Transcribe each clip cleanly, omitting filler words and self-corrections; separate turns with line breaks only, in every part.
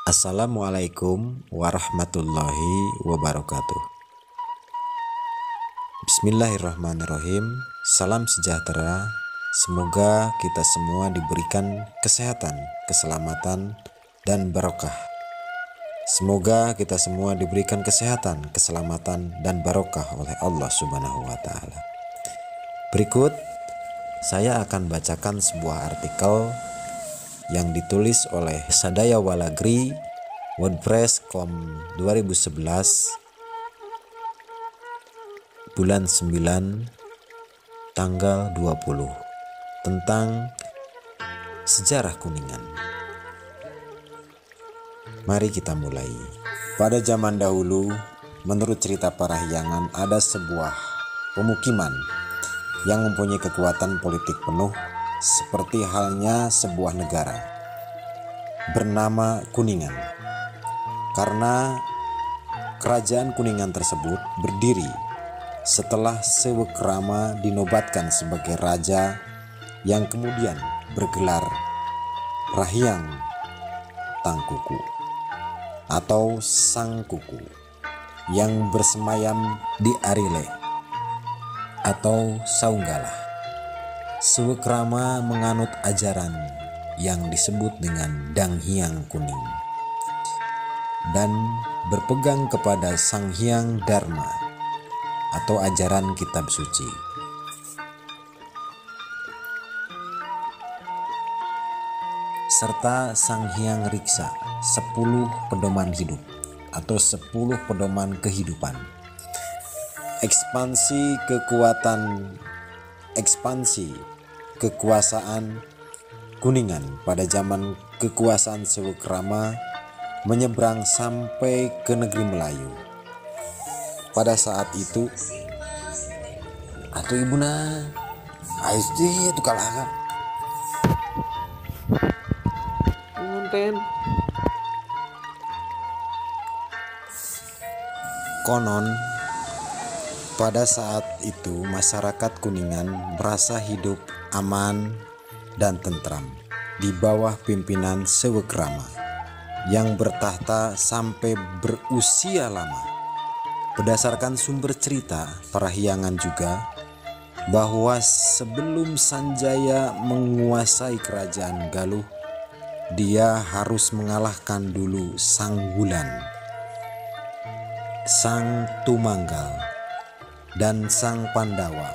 Assalamualaikum warahmatullahi wabarakatuh. Bismillahirrahmanirrahim. Salam sejahtera. Semoga kita semua diberikan kesehatan, keselamatan, dan barokah. Semoga kita semua diberikan kesehatan, keselamatan, dan barokah oleh Allah Subhanahu wa Ta'ala. Berikut saya akan bacakan sebuah artikel yang ditulis oleh Sadaya Walagri, WordPress.com 2011, bulan 9, tanggal 20, tentang sejarah Kuningan. Mari kita mulai. Pada zaman dahulu, menurut cerita Parahyangan, ada sebuah pemukiman yang mempunyai kekuatan politik penuh seperti halnya sebuah negara bernama Kuningan. Karena kerajaan Kuningan tersebut berdiri setelah Sewekrama dinobatkan sebagai raja yang kemudian bergelar Rahyang Tangkuku atau Sang Kuku yang bersemayam di Arile atau Saunggalah. Sewekrama menganut ajaran yang disebut dengan Dang Hyang Kuning dan berpegang kepada Sang Hyang Dharma atau ajaran kitab suci. Serta Sang Hyang Riksa, 10 pedoman hidup atau 10 pedoman kehidupan. Ekspansi kekuasaan Kuningan pada zaman kekuasaan Sewekrama menyeberang sampai ke negeri Melayu. Pada saat itu, atuh ibuna, aisdi itu kalangan. Konon, pada saat itu masyarakat Kuningan merasa hidup aman dan tentram di bawah pimpinan Sewekrama yang bertahta sampai berusia lama. Berdasarkan sumber cerita Parahyangan juga bahwa sebelum Sanjaya menguasai kerajaan Galuh, dia harus mengalahkan dulu Sang Wulan, Sang Tumanggal, dan Sang Pandawa,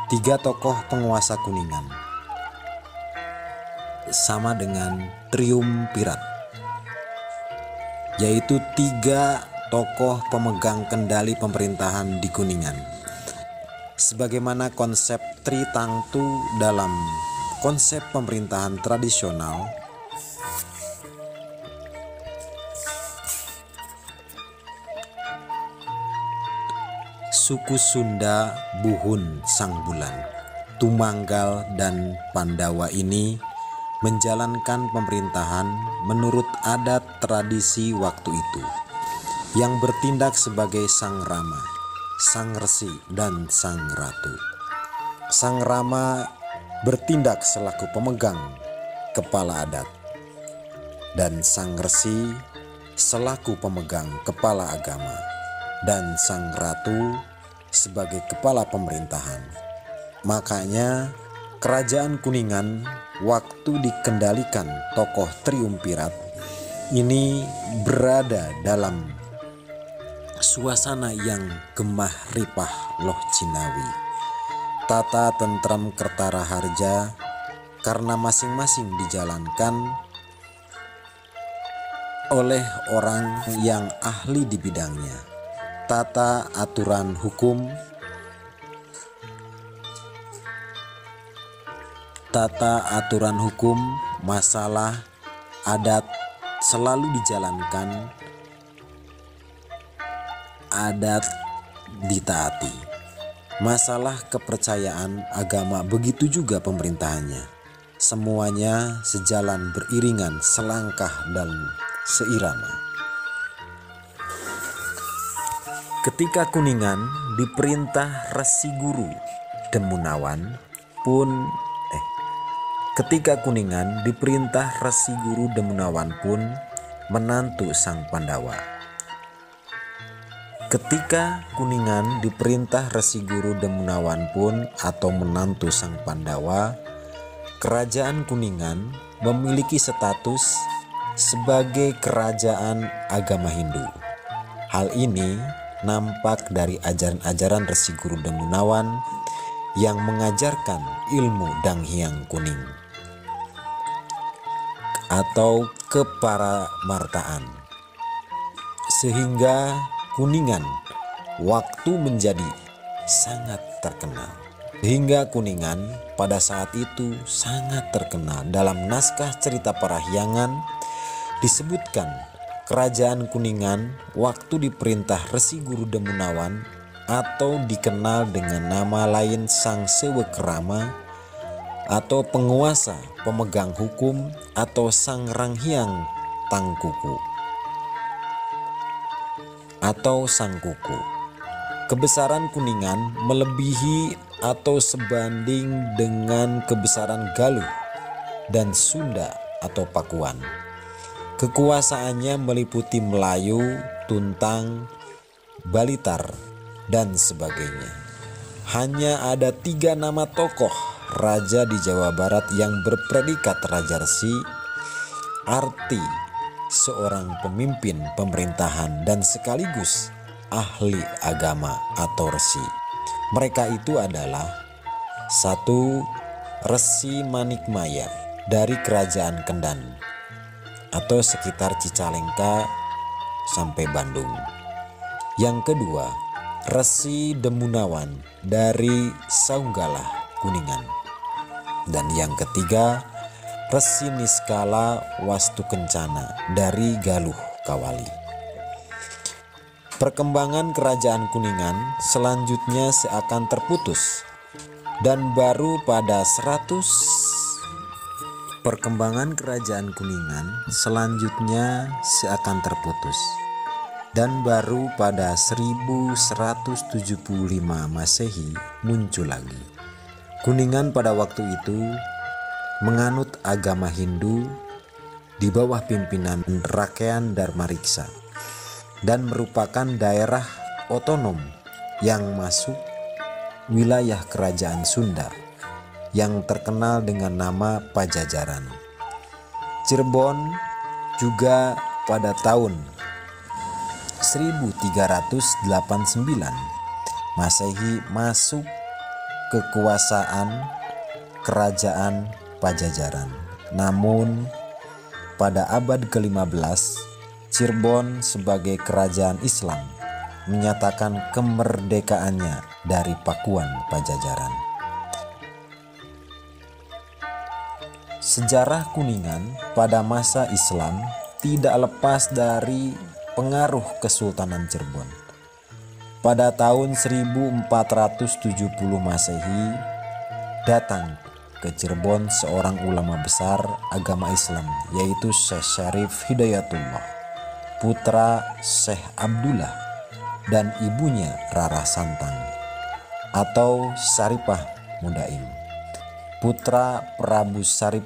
3 tokoh penguasa Kuningan, sama dengan Triumvirat, yaitu 3 tokoh pemegang kendali pemerintahan di Kuningan. Sebagaimana konsep Tritangtu dalam konsep pemerintahan tradisional, suku Sunda, Buhun, Sang Bulan, Tumanggal, dan Pandawa ini menjalankan pemerintahan menurut adat tradisi waktu itu, yang bertindak sebagai Sang Rama, Sang Resi, dan Sang Ratu. Sang Rama bertindak selaku pemegang kepala adat, dan Sang Resi selaku pemegang kepala agama, dan Sang Ratu sebagai kepala pemerintahan. Makanya kerajaan Kuningan waktu dikendalikan tokoh Triumvirat ini berada dalam suasana yang gemah ripah loh Cinawi, tata tentram kertara harja, karena masing-masing dijalankan oleh orang yang ahli di bidangnya. Tata aturan hukum, masalah adat selalu dijalankan, adat ditaati. Masalah kepercayaan agama begitu juga pemerintahannya. Semuanya sejalan beriringan, selangkah dan seirama. Ketika Kuningan diperintah Resi Guru Demunawan pun Ketika Kuningan diperintah Resi Guru Demunawan pun menantu sang Pandawa. Ketika Kuningan diperintah Resi Guru Demunawan pun atau menantu sang Pandawa, kerajaan Kuningan memiliki status sebagai kerajaan agama Hindu. Hal ini nampak dari ajaran-ajaran Resi Guru Demunawan yang mengajarkan ilmu Dang Hyang Kuning atau keparamartaan, sehingga Kuningan waktu menjadi sangat terkenal. Hingga Kuningan pada saat itu sangat terkenal. Dalam naskah cerita Parahyangan disebutkan kerajaan Kuningan waktu diperintah Resi Guru Demunawan atau dikenal dengan nama lain Sang Sewekrama atau penguasa pemegang hukum atau Sang Ranghyang Tangkuku atau Sang Kuku. Kebesaran Kuningan melebihi atau sebanding dengan kebesaran Galuh dan Sunda atau Pakuan. Kekuasaannya meliputi Melayu, Tuntang, Balitar, dan sebagainya. Hanya ada 3 nama tokoh raja di Jawa Barat yang berpredikat Raja Resi, arti seorang pemimpin pemerintahan dan sekaligus ahli agama atau resi. Mereka itu adalah 1. Resi Manikmaya dari Kerajaan Kendan atau sekitar Cicalengka sampai Bandung. Yang kedua, Resi Demunawan dari Saunggalah Kuningan. Dan yang ketiga, Resi Niskala Wastukencana dari Galuh Kawali. Perkembangan kerajaan Kuningan selanjutnya seakan terputus dan baru pada 1100 Masehi muncul lagi. Kuningan pada waktu itu menganut agama Hindu di bawah pimpinan Rakyan Darmariksa dan merupakan daerah otonom yang masuk wilayah kerajaan Sunda yang terkenal dengan nama Pajajaran. Cirebon juga pada tahun 1389 Masehi masuk kekuasaan kerajaan Pajajaran. Namun pada abad ke-15 Cirebon sebagai kerajaan Islam menyatakan kemerdekaannya dari Pakuan Pajajaran. Sejarah Kuningan pada masa Islam tidak lepas dari pengaruh Kesultanan Cirebon. Pada tahun 1470 Masehi datang ke Cirebon seorang ulama besar agama Islam, yaitu Syekh Syarif Hidayatullah, putra Syekh Abdullah dan ibunya Rara Santang atau Syarifah Mudaim. Putra Prabu Syarif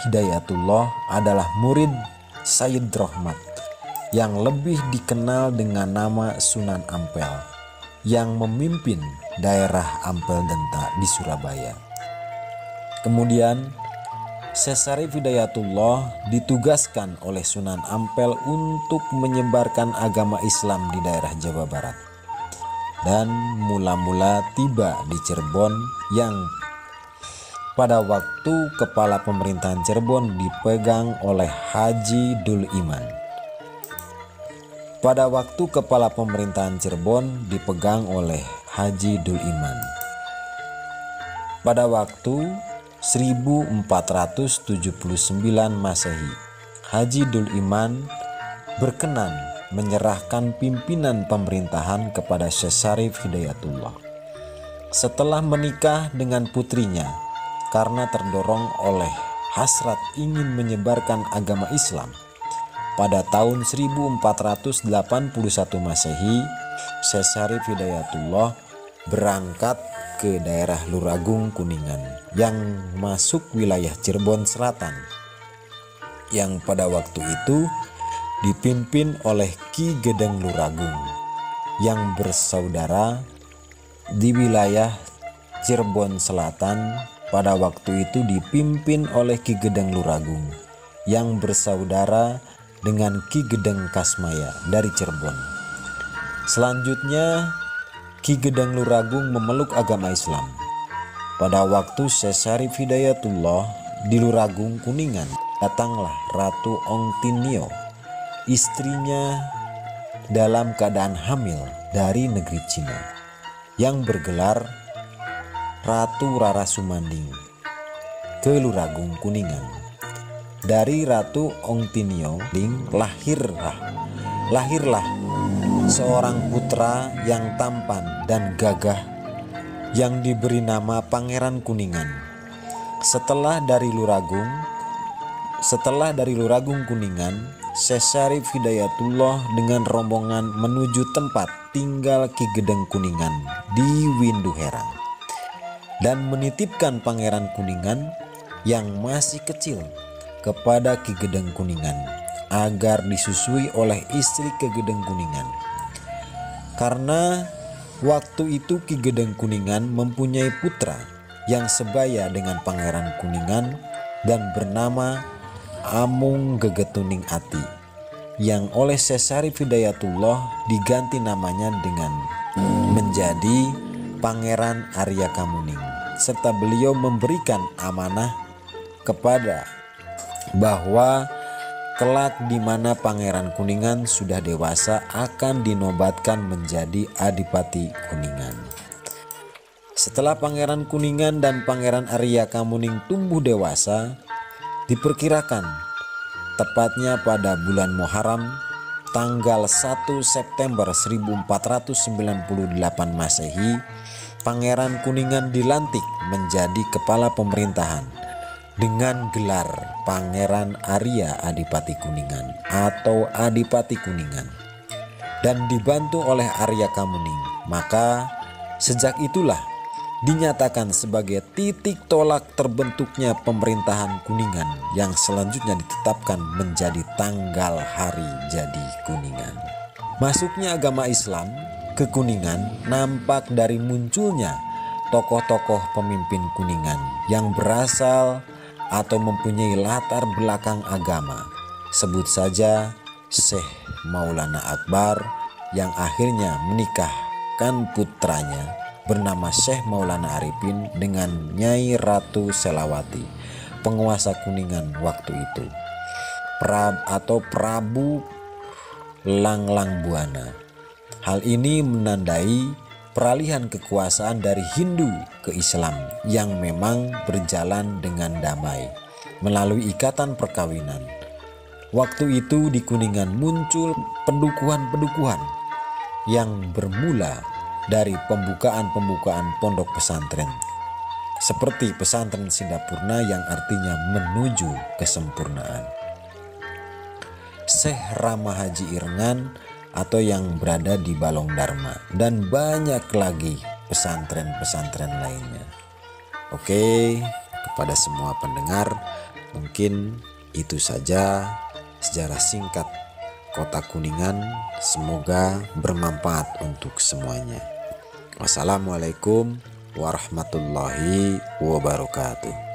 Hidayatullah adalah murid Sayyid Rohmat yang lebih dikenal dengan nama Sunan Ampel yang memimpin daerah Ampel Denta di Surabaya. Kemudian Syekh Syarif Hidayatullah ditugaskan oleh Sunan Ampel untuk menyebarkan agama Islam di daerah Jawa Barat dan mula-mula tiba di Cirebon yang pada waktu kepala pemerintahan Cirebon dipegang oleh Haji Dul Iman. Pada waktu kepala pemerintahan Cirebon dipegang oleh Haji Dul Iman. Pada waktu 1479 Masehi, Haji Dul Iman berkenan menyerahkan pimpinan pemerintahan kepada Syekh Syarif Hidayatullah. Setelah menikah dengan putrinya, karena terdorong oleh hasrat ingin menyebarkan agama Islam, pada tahun 1481 Masehi, Syekh Syarif Hidayatullah berangkat ke daerah Luragung Kuningan yang masuk wilayah Cirebon Selatan. yang pada waktu itu dipimpin oleh Ki Gedeng Luragung yang bersaudara di wilayah Cirebon Selatan. Pada waktu itu dipimpin oleh Ki Gedeng Luragung yang bersaudara dengan Ki Gedeng Kasmaya dari Cirebon. Selanjutnya Ki Gedeng Luragung memeluk agama Islam. Pada waktu Syekh Syarif Hidayatullah di Luragung Kuningan, datanglah Ratu Ongtinio, istrinya dalam keadaan hamil dari negeri Cina, yang bergelar Ratu Rara Sumanding ke Luragung Kuningan. Dari Ratu Ongtinio lahirlah seorang putra yang tampan dan gagah yang diberi nama Pangeran Kuningan. Setelah dari Luragung Kuningan, Syekh Syarif Hidayatullah dengan rombongan menuju tempat tinggal Ki Gedeng Kuningan di Winduherang dan menitipkan Pangeran Kuningan yang masih kecil kepada Ki Gedeng Kuningan agar disusui oleh istri Ki Gedeng Kuningan. Karena waktu itu Ki Gedeng Kuningan mempunyai putra yang sebaya dengan Pangeran Kuningan dan bernama Amung Gegetuning Ati, yang oleh Syekh Syarif Hidayatullah diganti namanya dengan menjadi Pangeran Arya Kamuning, serta beliau memberikan amanah kepada bahwa kelak di mana Pangeran Kuningan sudah dewasa akan dinobatkan menjadi Adipati Kuningan. Setelah Pangeran Kuningan dan Pangeran Arya Kamuning tumbuh dewasa, diperkirakan tepatnya pada bulan Muharram tanggal 1 September 1498 Masehi, Pangeran Kuningan dilantik menjadi kepala pemerintahan dengan gelar Pangeran Arya Adipati Kuningan atau Adipati Kuningan dan dibantu oleh Arya Kamuning. Maka sejak itulah dinyatakan sebagai titik tolak terbentuknya pemerintahan Kuningan yang selanjutnya ditetapkan menjadi tanggal hari jadi Kuningan. Masuknya agama Islam ke Kuningan nampak dari munculnya tokoh-tokoh pemimpin Kuningan yang berasal atau mempunyai latar belakang agama. Sebut saja Syekh Maulana Akbar yang akhirnya menikahkan putranya bernama Syekh Maulana Arifin dengan Nyai Ratu Selawati, penguasa Kuningan waktu itu, Prabu Langlang Buana. Hal ini menandai peralihan kekuasaan dari Hindu ke Islam yang memang berjalan dengan damai melalui ikatan perkawinan. Waktu itu di Kuningan muncul pendukuhan-pendukuhan yang bermula dari pembukaan pondok pesantren seperti pesantren Sindapurna yang artinya menuju kesempurnaan, Syekh Rama Haji Irngan atau yang berada di Balong Dharma, dan banyak lagi pesantren-pesantren lainnya. Oke, kepada semua pendengar, mungkin itu saja sejarah singkat Kota Kuningan. Semoga bermanfaat untuk semuanya. Wassalamualaikum warahmatullahi wabarakatuh.